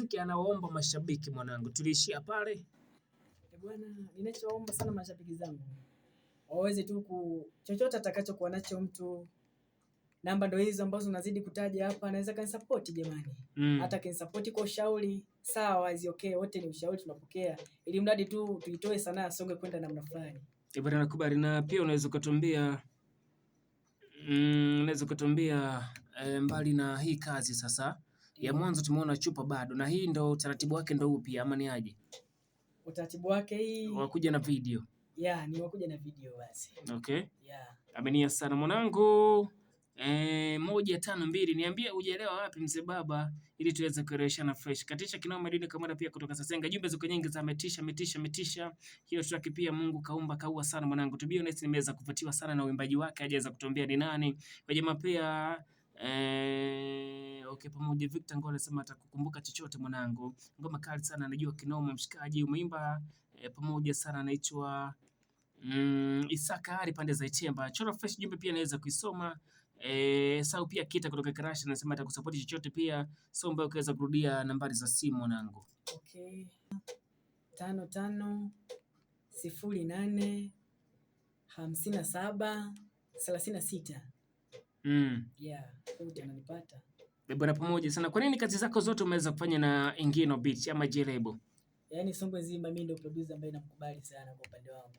Muziki anawaomba mashabiki mwanangu. Tuliishia pale. Bwana, ninachoomba sana mashabiki zangu waweze tu chochote atakachokuwa nacho mtu, namba ndo hizo ambazo unazidi kutaja hapa, anaweza kanisupport jamani. Hata kanisupport kwa ushauri, sawa, is okay, wote ni ushauri tunapokea. Ili mradi tu tuitoe sanaa songe kwenda namna fulani. Bwana nakubali, na pia unaweza kutuambia mbali na hii kazi sasa ya mwanzo tumeona chupa bado, na hii ndo utaratibu wake ndo upi ama ni aje? Utaratibu wake hii wakuja na video. Ni wakuja na video basi. Okay. Amenia sana mwanangu. 152 niambie hujaelewa wapi mzee baba, ili tuweze kureshana fresh. Katisha kinao madini kamera pia kutoka Sasenga. Jumbe ziko nyingi za metisha. Hiyo track pia Mungu kaumba kaua sana mwanangu. To be honest nimeweza kuvutiwa sana na uimbaji wake, hajaweza kutuambia ni nani. Kwa jamaa pia okay, pamoja Victor Ngole anasema atakukumbuka chochote mwanangu. Ngoma kali sana, anajua kinoma mshikaji, umeimba pamoja sana, anaitwa Isaka Ari pande za Itemba. Chora fresh jumbe pia naweza kuisoma. Sau pia Kita kutoka Karasha anasema atakusupport chochote pia. So mbona ukaweza kurudia nambari za simu mwanangu. Okay. 55 08 57 36. Wote ananipata. Bwana pamoja sana. Kwa nini kazi zako zote umeweza kufanya na Ingino Beats ama J-Label? Yaani songo nzima mimi ndio producer ambaye namkubali sana kwa upande wangu.